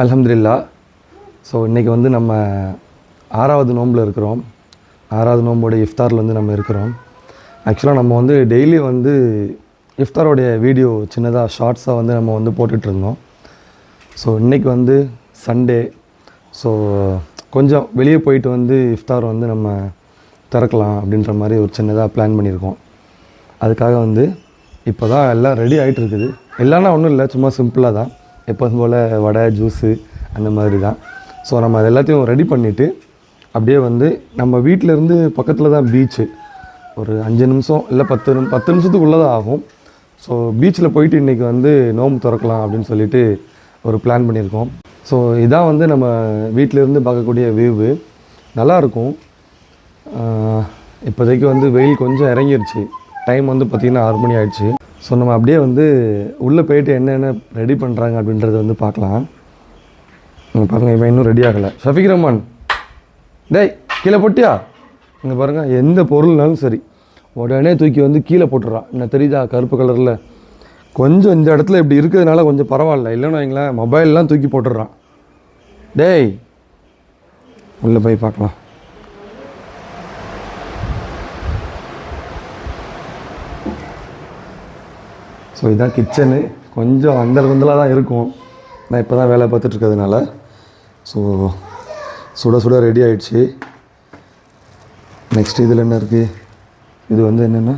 அல்ஹம்துலில்லாஹ். ஸோ இன்றைக்கி வந்து நம்ம 6வது நோம்பில் இருக்கிறோம். 6வது நோம்போட இஃப்தாரில் வந்து நம்ம இருக்கிறோம். ஆக்சுவலாக நம்ம வந்து டெய்லி வந்து இஃப்தாரோடைய வீடியோ சின்னதாக ஷார்ட்ஸாக வந்து நம்ம வந்து போட்டுட்ருந்தோம். ஸோ இன்றைக்கி வந்து சண்டே. ஸோ கொஞ்சம் வெளியே போயிட்டு வந்து இஃப்தார் வந்து நம்ம திறக்கலாம் அப்படின்ற மாதிரி ஒரு சின்னதாக பிளான் பண்ணியிருக்கோம். அதுக்காக வந்து இப்போ தான் எல்லாம் ரெடி ஆகிட்டு இருக்குது. எல்லாம்னா ஒன்றும் இல்லை, சும்மா சிம்பிளாக தான் எப்போதும் போல் வடை ஜூஸு அந்த மாதிரி தான். ஸோ நம்ம அது எல்லாத்தையும் ரெடி பண்ணிவிட்டு அப்படியே வந்து நம்ம வீட்டிலேருந்து பக்கத்தில் தான் பீச்சு. ஒரு 5 நிமிஷம் இல்லை 10 நிமிஷத்துக்குள்ளே தான் ஆகும். ஸோ பீச்சில் போயிட்டு இன்றைக்கி வந்து நோம்பு திறக்கலாம் அப்படின்னு சொல்லிட்டு ஒரு பிளான் பண்ணியிருக்கோம். ஸோ இதான் வந்து நம்ம வீட்டிலேருந்து பார்க்கக்கூடிய வியூவு. நல்லாயிருக்கும். இப்போதைக்கு வந்து வெயில் கொஞ்சம் இறங்கிருச்சு. டைம் வந்து பார்த்திங்கன்னா 6 மணி ஆயிடுச்சு. ஸோ நம்ம அப்படியே வந்து உள்ளே போயிட்டு என்னென்ன ரெடி பண்ணுறாங்க அப்படின்றத வந்து பார்க்கலாம். பாருங்கள், இவன் இன்னும் ரெடி ஆகலை. ஷஃபிக் ரஹ்மான், டேய் கீழே போட்டியா? இங்கே பாருங்கள், எந்த பொருள்னாலும் சரி உடனே தூக்கி வந்து கீழே போட்டுடுறான். என்ன தெரியுதா, கருப்பு கலரில். கொஞ்சம் இந்த இடத்துல இப்படி இருக்கிறதுனால கொஞ்சம் பரவாயில்ல, இல்லைன்னு வைங்களேன் மொபைல்லாம் தூக்கி போட்டுடுறான். டேய் உள்ளே போய் பார்க்கலாம். ஸோ இதுதான் கிச்சனு. கொஞ்சம் அந்தலாக தான் இருக்கும், நான் இப்போ தான் வேலை பார்த்துட்ருக்கிறதுனால. ஸோ சுட ரெடி ஆகிடுச்சு. நெக்ஸ்ட் இதில் என்ன இருக்குது, இது வந்து என்னென்னா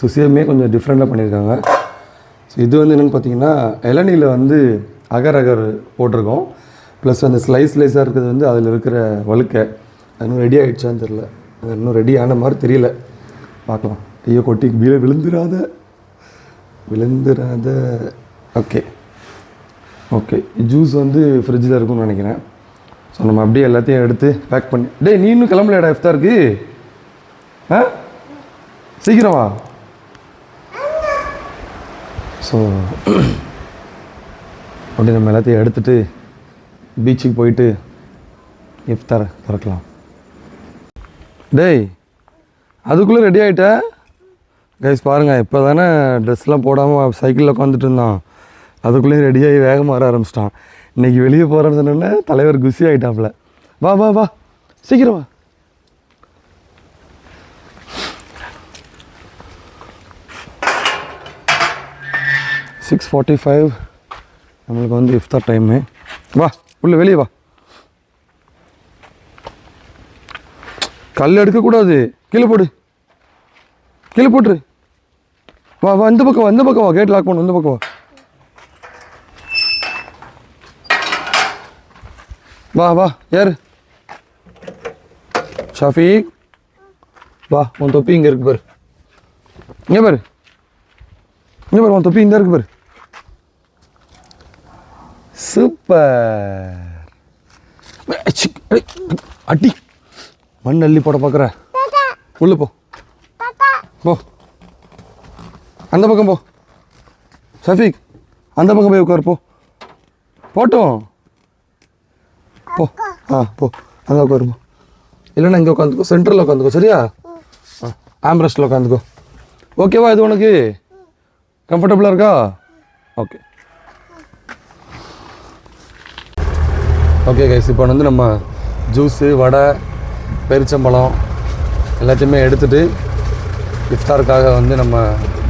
சுசியமே கொஞ்சம் டிஃப்ரெண்ட்டாக பண்ணியிருக்காங்க. ஸோ இது வந்து என்னென்னு பார்த்தீங்கன்னா இளநீரில் வந்து அகர் போட்டிருக்கோம். ப்ளஸ் அந்த ஸ்லைஸாக இருக்கிறது வந்து அதில் இருக்கிற வழுக்கை. அது இன்னும் ரெடி ஆகிடுச்சான்னு தெரில, அது இன்னும் ரெடி ஆன மாதிரி தெரியல, பார்க்கலாம். ஐயோ கொட்டி விழுந்துடாத. ஓகே ஜூஸ் வந்து ஃப்ரிட்ஜில் இருக்கும்னு நினைக்கிறேன். ஸோ நம்ம அப்படியே எல்லாத்தையும் எடுத்து பேக் பண்ணி. டேய் நீ இன்னும் கிளம்பலையாடா இஃப்தாருக்கு? சீக்கிரம் வா. ஸோ அப்படி நம்ம எல்லாத்தையும் எடுத்துகிட்டு பீச்சுக்கு போயிட்டு இஃப்தார் திறக்கலாம். டேய் அதுக்குள்ளே ரெடி ஆகிட்ட கைஸ். பாருங்கள், இப்போ தானே ட்ரெஸ்லாம் போடாமல் சைக்கிளில் உட்காந்துட்டு இருந்தான். அதுக்குள்ளேயும் ரெடியாகி வேகமாக வர ஆரம்பிச்சிட்டான். இன்றைக்கி வெளியே போகிறேன்னு சொன்னோன்னே தலைவர் குஷி ஆகிட்டாப்புல. வா சீக்கிரம் வா. சிக்ஸ் 45 நம்மளுக்கு வந்து இஃப்தார் டைமு. வா உள்ளே வெளியே வா. கல் எடுக்கக்கூடாது, கீழே போட்டுரு. வா இந்த பக்கம் வா. கேட் லாக் பண்ணு, இந்த பக்கம் வா யார்? ஷஃபீக் வா, உன் தொப்பி இங்கே இருக்கு பாரு. இங்கே பாரு உன் தொப்பி இந்த இருக்கு பாரு. சூப்பர். அடி மண் அள்ளி போட பார்க்குற. உள்ள போ அந்த பக்கம் போ. ஷஃபீக் அந்த பக்கம் போய் உட்காரு. போட்டோம் போ அங்கே உட்காருப்போ. இல்லைன்னா இங்கே உட்காந்துக்கோ, சென்டரில் உட்காந்துக்கோ. சரியா? ஆம்ரெஸ்ட்டில் உட்காந்துக்கோ. ஓகேவா? இது உனக்கு கம்ஃபர்டபுளாக இருக்கா? ஓகே கைஸ், இப்போ வந்து நம்ம ஜூஸு வடை பெரிச்சம்பழம் எல்லாத்தையுமே எடுத்துகிட்டு இஃப்தாருக்காக வந்து நம்ம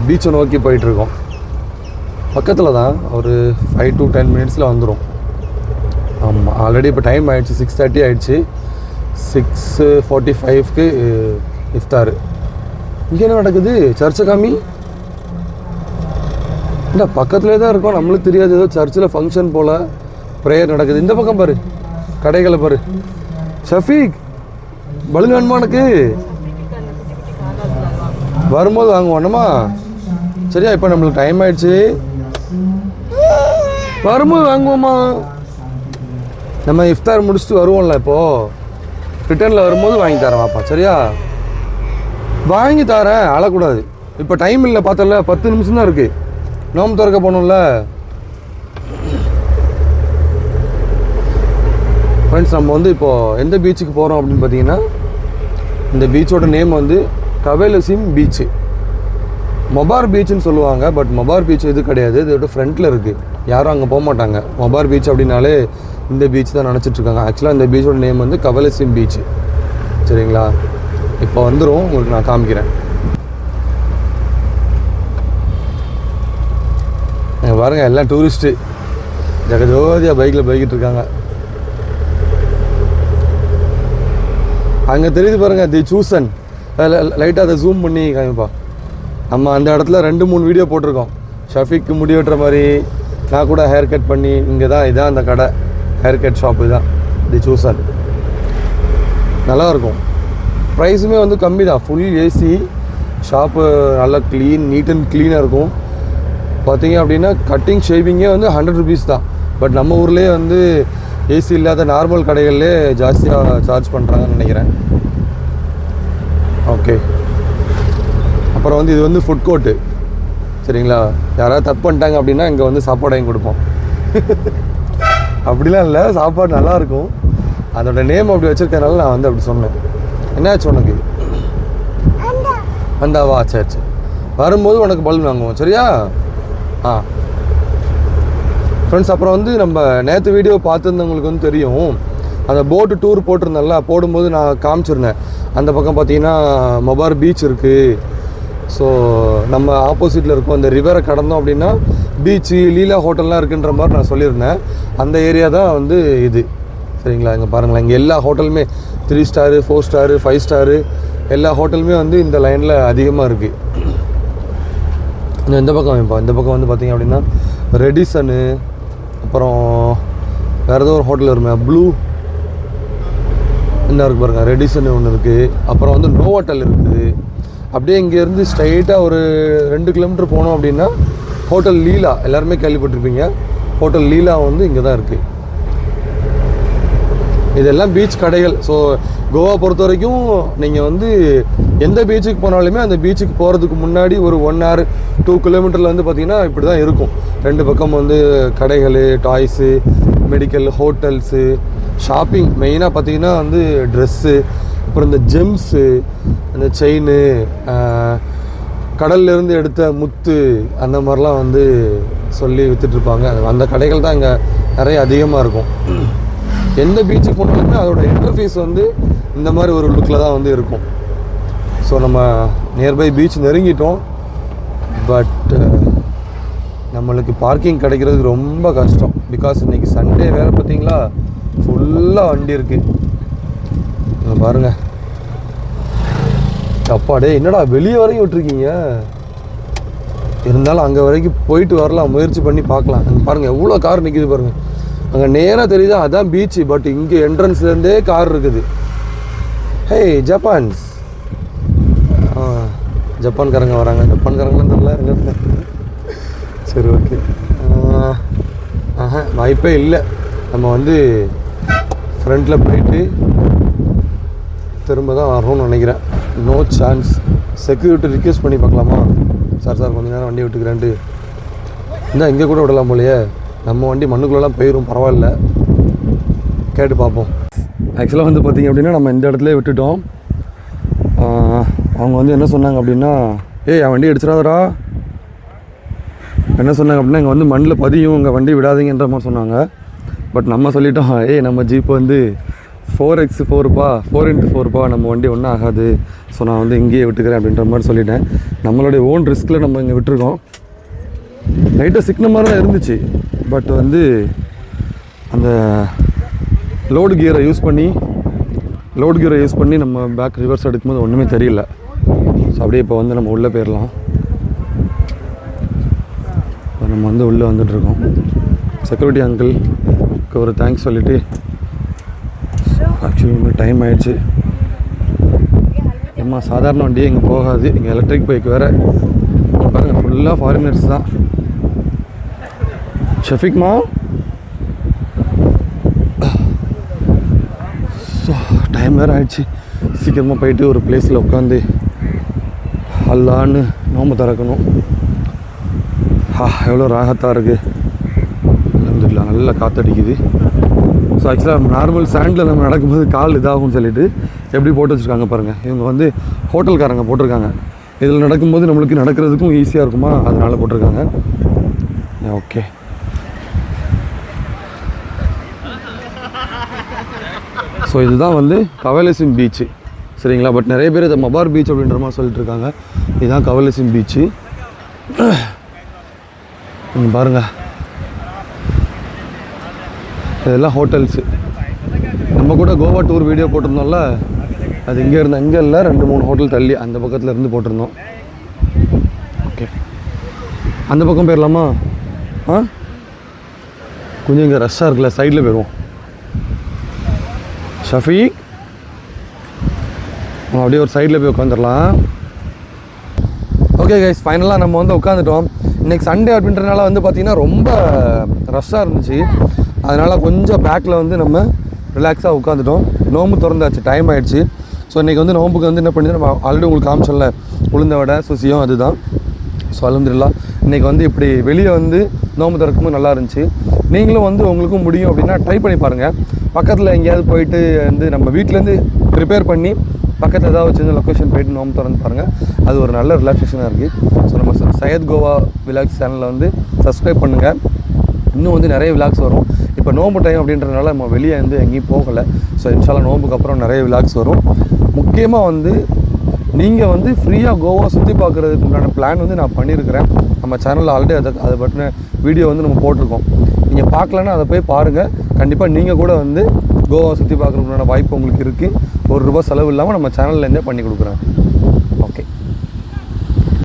பீச்சை நோக்கி போயிட்டுருக்கோம். பக்கத்தில் தான், ஒரு 5 to 10 மினிட்ஸில் வந்துடும். ஆமாம், ஆல்ரெடி இப்போ டைம் ஆகிடுச்சு, 6:30 ஆகிடுச்சு. 6:45க்கு இஃப்தார். இங்கே என்ன நடக்குது? சர்ச்சை காமி. இல்லை பக்கத்துலேயே தான் இருக்கோம், நம்மளுக்கு தெரியாது. ஏதோ சர்ச்சில் ஃபங்க்ஷன் போல் ப்ரேயர் நடக்குது. இந்த பக்கம் பாரு, கடைகளை பாரு. ஷஃபீக் பலுங்க அனுமானுக்கு வரும்போது வாங்குவோம்மா. சரியா? இப்போ நம்மளுக்கு டைம் ஆயிடுச்சு, வரும்போது வாங்குவோம்மா. நம்ம இஃப்தார் முடிச்சுட்டு வருவோம்ல, இப்போது ரிட்டர்னில் வரும்போது வாங்கி தரேன் வாப்பா. சரியா? வாங்கி தரேன், அழக்கூடாது. இப்போ டைம் இல்லை, பார்த்தல 10 நிமிஷம் தான் இருக்குது. நோம்பு திறக்க போகணும்ல ஃப்ரெண்ட்ஸ். நம்ம வந்து இப்போது எந்த பீச்சுக்கு போகிறோம் அப்படின்னு பார்த்தீங்கன்னா, இந்த பீச்சோட நேம் வந்து கவேலசிம் பீச்சு. மொபார் பீச்சுன்னு சொல்லுவாங்க. பட் மொபார் பீச் இது கிடையாது, இதோட ஃப்ரண்ட்டில் இருக்குது. யாரும் அங்கே போக மாட்டாங்க. மொபார் பீச் அப்படின்னாலே இந்த பீச் தான் நினச்சிட்ருக்காங்க. ஆக்சுவலாக இந்த பீச்சோட நேம் வந்து கவலசிம் பீச். சரிங்களா, இப்போ வந்துடும், உங்களுக்கு நான் காமிக்கிறேன். பாருங்கள், எல்லாம் டூரிஸ்ட்டு ஜெகஜோதியாக பைக்கில் போய்கிட்டு இருக்காங்க. அங்கே தெரியுது பாருங்கள், தி சூசன். லைட்டாக அதை ஜூம் பண்ணி காமிப்பா. நம்ம அந்த இடத்துல 2-3 வீடியோ போட்டிருக்கோம். ஷஃபிக்கு முடி வெட்டுற மாதிரி, நான் கூட ஹேர் கட் பண்ணி. இங்கே தான் இதான் அந்த கடை, ஹேர் கட் ஷாப்பு தான் தி சூசன். நல்லாயிருக்கும். ப்ரைஸுமே வந்து கம்மி தான். ஃபுல் ஏசி ஷாப்பு, நல்லா நீட் அண்ட் க்ளீனாக இருக்கும். பார்த்தீங்க அப்படின்னா கட்டிங் ஷேவிங்கே வந்து 100 ருபீஸ் தான். பட் நம்ம ஊர்லேயே வந்து ஏசி இல்லாத நார்மல் கடைகள்லே ஜாஸ்தியாக சார்ஜ் பண்ணுறாங்கன்னு நினைக்கிறேன். ஓகே, அப்புறம் வந்து இது வந்து ஃபுட் கோர்ட்டு. சரிங்களா, யாராவது தப்பு பண்ணிட்டாங்க அப்படின்னா இங்கே வந்து சாப்பாடு வாங்கி கொடுப்போம். அப்படிலாம் இல்லை, சாப்பாடு நல்லாயிருக்கும். அதோட நேம் அப்படி வச்சுருக்கனால நான் வந்து அப்படி சொன்னேன். என்னாச்சு உனக்கு? வந்தாவா? சரி சரி, வரும்போது உனக்கு பலூன் வாங்குவோம். சரியா? ஆ ஃப்ரெண்ட்ஸ், அப்புறம் வந்து நம்ம நேற்று வீடியோ பார்த்துருந்தவங்களுக்கு வந்து தெரியும், அந்த போட்டு டூர் போட்டிருந்தேன்ல, போடும்போது நான் காமிச்சிருந்தேன். அந்த பக்கம் பார்த்தீங்கன்னா மொபார் பீச் இருக்குது. ஸோ நம்ம ஆப்போசிட்டில் இருக்கோம். அந்த ரிவரை கடந்தோம் அப்படின்னா பீச்சு, லீலா ஹோட்டல்லாம் இருக்குன்ற மாதிரி நான் சொல்லியிருந்தேன். அந்த ஏரியா தான் வந்து இது. சரிங்களா, இங்கே பாருங்களேன், இங்கே எல்லா ஹோட்டலுமே 3 ஸ்டாரு, 4 ஸ்டாரு, 5 ஸ்டாரு எல்லா ஹோட்டலுமே வந்து இந்த லைனில் அதிகமாக இருக்குது. இந்த பக்கம் வைப்பா. இந்த பக்கம் வந்து பார்த்திங்க அப்படின்னா ரெடிசனு, அப்புறம் வேறு ஏதோ ஒரு ஹோட்டல் இருக்குமே, ப்ளூ என்ன இருக்குது பாருங்கள், ரெடிசன் ஒன்று இருக்குது. அப்புறம் வந்து நோவாட்டல் இருக்குது. அப்படியே இங்கேருந்து ஸ்ட்ரைட்டாக ஒரு 2 கிலோமீட்டர் போனோம் அப்படின்னா ஹோட்டல் லீலா, எல்லாருமே கேள்விப்பட்டிருப்பீங்க. ஹோட்டல் லீலா வந்து இங்கே தான் இருக்குது. இதெல்லாம் பீச் கடைகள். ஸோ கோவா பொறுத்த வரைக்கும் நீங்கள் வந்து எந்த பீச்சுக்கு போனாலுமே அந்த பீச்சுக்கு போகிறதுக்கு முன்னாடி ஒரு 1 hour 2 கிலோமீட்டரில் வந்து பார்த்திங்கன்னா இப்படி தான் இருக்கும். 2 பக்கம் வந்து கடைகள், டாய்ஸு, மெடிக்கல், ஹோட்டல்ஸு, ஷாப்பிங். மெயினாக பார்த்திங்கன்னா வந்து ட்ரெஸ்ஸு, அப்புறம் இந்த ஜெம்ஸு, இந்த செயின், கடல்லேருந்து எடுத்த முத்து, அந்த மாதிரிலாம் வந்து சொல்லி விற்றுட்ருப்பாங்க. அந்த கடைகள் தான் இங்கே நிறைய அதிகமாக இருக்கும். எந்த பீச்சுக்கு போனாலுமே அதோட இன்டர்ஃபேஸ் வந்து இந்த மாதிரி ஒரு லுக்கில் தான் வந்து இருக்கும். ஸோ நம்ம நியர்பை பீச் நெருங்கிட்டோம். பட் நம்மளுக்கு பார்க்கிங் கிடைக்கிறது ரொம்ப கஷ்டம். பிகாஸ் இன்றைக்கி சண்டே வேறு. பார்த்தீங்களா, ஃபுல்லாக வண்டி இருக்குது. பாருங்கள், அப்பாடே என்னடா வெளியே வரைக்கும் விட்டுருக்கீங்க. இருந்தாலும் அங்கே வரைக்கும் போயிட்டு வரலாம், முயற்சி பண்ணி பார்க்கலாம். அங்கே பாருங்கள் எவ்வளோ கார் நிற்கிது பாருங்கள். அங்கே நேராக தெரியுதா, அதான் பீச்சு. பட் இங்கே என்ட்ரன்ஸ்லேருந்தே கார் இருக்குது. ஹே ஜப்பான்ஸ், ஜப்பான்காரங்க வராங்க. ஜப்பான்காரங்களாம் தெரியல எங்கே. சரி, ஓகே. வாய்ப்பே இல்லை. நம்ம வந்து ஃப்ரண்ட்டில் போயிட்டு திரும்ப தான் வரணும்னு நினைக்கிறேன். No chance. செக்யூரிட்டி ரிக்வெஸ்ட் பண்ணி பார்க்கலாமா? சார் கொஞ்சம் நேரம் வண்டி விட்டுக்கிறேன்ட்டு. இந்த இங்கே கூட விடலாம் போலையே. நம்ம வண்டி மண்ணுக்குள்ளெல்லாம் போயிடும், பரவாயில்ல, கேட்டு பார்ப்போம். ஆக்சுவலாக வந்து பார்த்திங்க அப்படின்னா நம்ம இந்த இடத்துல விட்டுட்டோம். அவங்க வந்து என்ன சொன்னாங்க அப்படின்னா, என் வண்டி அடிச்சிடாதடா. என்ன சொன்னாங்க அப்படின்னா, இங்கே வந்து மண்ணில் பதியும், உங்கள் வண்டி விடாதீங்கன்ற மாதிரி சொன்னாங்க. பட் நம்ம சொல்லிட்டோம், நம்ம ஜீப்பு வந்து 4x4பா, 4x4பா, நம்ம வண்டி ஒன்றும் ஆகாது. ஸோ நான் வந்து இங்கேயே விட்டுக்கிறேன் அப்படின்ற மாதிரி சொல்லிட்டேன். நம்மளுடைய ஓன் ரிஸ்கில் நம்ம இங்கே விட்டுருக்கோம். லைட்டாக சிக்ன மாதிரி தான் இருந்துச்சு. பட் வந்து அந்த லோடு கியரை யூஸ் பண்ணி நம்ம பேக் ரிவர்ஸ் எடுக்கும்போது ஒன்றுமே தெரியல. ஸோ அப்படியே இப்போ வந்து நம்ம உள்ளே போயிடலாம். இப்போ நம்ம வந்து உள்ளே வந்துட்டுருக்கோம். செக்யூரிட்டி அங்கிளுக்கு ஒரு தேங்க்ஸ் சொல்லிவிட்டு, ஆக்சுவலி டைம் ஆகிடுச்சு. நம்ம சாதாரண வண்டியே இங்கே போகாது, இங்கே எலக்ட்ரிக் பைக் வேறு. பாருங்கள், ஃபுல்லாக ஃபாரினர்ஸ் தான். ஷஃபிக்மா, ஸோ டைம் வேறு ஆகிடுச்சு. சீக்கிரமாக போயிட்டு ஒரு பிளேஸில் உட்காந்து அல்லான்னு நோம்பு திறக்கணும். எவ்வளோ ராகத்தாக இருக்குது. அல்ஹம்துலில்லாஹ், நல்லா காற்றடிக்குது. ஸோ ஆக்சுவலாக நார்மல் சாண்டில் நம்ம நடக்கும்போது கால் இதாகும்னு சொல்லிட்டு எப்படி போட்டு வச்சுருக்காங்க பாருங்கள். இவங்க வந்து ஹோட்டல்காரங்க போட்டிருக்காங்க. இதில் நடக்கும்போது நம்மளுக்கு நடக்கிறதுக்கும் ஈஸியாக இருக்குமா, அதனால் போட்டிருக்காங்க. ஓகே. ஸோ இதுதான் வந்து கவலசிம் பீச்சு சரிங்களா. பட் நிறைய பேர் இதை மபார் பீச் அப்படின்ற மாதிரி சொல்லிட்டு இருக்காங்க. இதுதான் கவலசிம் பீச்சு. நீங்கள் பாருங்கள், இதெல்லாம் ஹோட்டல்ஸு. நம்ம கூட கோவா டூர் வீடியோ போட்டிருந்தோம்ல, அது இங்கே இருந்தால் இங்கே இல்லை, 2-3 ஹோட்டல் தள்ளி அந்த பக்கத்தில் இருந்து போட்டிருந்தோம். ஓகே, அந்த பக்கம் போயிடலாமா? கொஞ்சம் இங்கே ரஷ்ஷாக இருக்குல்ல, சைடில் போயிடுவோம். ஷஃபீக், அப்படியே ஒரு சைடில் போய் உட்காந்துடலாம். ஓகே கைஸ், ஃபைனலாக நம்ம வந்து உட்காந்துட்டோம். இன்றைக்கி சண்டே அப்படின்றனால வந்து பார்த்திங்கன்னா ரொம்ப ரஷ்ஷாக இருந்துச்சு. அதனால் கொஞ்சம் பேக்கில் வந்து நம்ம ரிலாக்ஸாக உட்காந்துட்டோம். நோம்பு திறந்தாச்சு, டைம் ஆகிடுச்சு. ஸோ இன்றைக்கி வந்து நோம்புக்கு வந்து என்ன பண்ணி நம்ம ஆல்ரெடி உங்களுக்கு காமிச்சோம்ல, உளுந்த வடை சுசியம் அதுதான். ஸோ அல்ஹம்துலில்லாஹ் இன்றைக்கி வந்து இப்படி வெளியே வந்து நோம்பு திறக்கும்போது நல்லா இருந்துச்சு. நீங்களும் வந்து உங்களுக்கும் முடியும் அப்படின்னா ட்ரை பண்ணி பாருங்கள். பக்கத்தில் எங்கேயாவது போயிட்டு வந்து நம்ம வீட்டிலேருந்து ப்ரிப்பேர் பண்ணி பக்கத்தில் ஏதாவது வச்சு லொக்கேஷன் போயிட்டு நோம்பு திறந்து பாருங்கள். அது ஒரு நல்ல ரிலாக்ஸேஷனாக இருக்குது. ஸோ நம்ம சையத் கோவா விலாக்ஸ் சேனலில் வந்து சப்ஸ்கிரைப் பண்ணுங்கள். இன்னும் வந்து நிறைய விலாக்ஸ் வரும். இப்போ நோம்பு டைம் அப்படின்றதுனால நம்ம வெளியே வந்து எங்கேயும் போகலை. ஸோ இன்ஷால்லா நோம்புக்கு அப்புறம் நிறைய விலாக்ஸ் வரும். முக்கியமாக வந்து நீங்கள் வந்து ஃப்ரீயாக கோவா சுற்றி பார்க்குறதுக்கு உண்டான பிளான் வந்து நான் பண்ணியிருக்கிறேன். நம்ம சேனலில் ஆல்ரெடி அதை பற்றின வீடியோ வந்து நம்ம போட்டிருக்கோம். நீங்கள் பார்க்கலன்னா அதை போய் பாருங்கள். கண்டிப்பாக நீங்கள் கூட வந்து கோவா சுற்றி பார்க்குறதுக்கு உண்டான வாய்ப்பு உங்களுக்கு இருக்குது. ₹1 செலவு இல்லாமல் நம்ம சேனல்லேருந்தே பண்ணி கொடுக்குறேன்.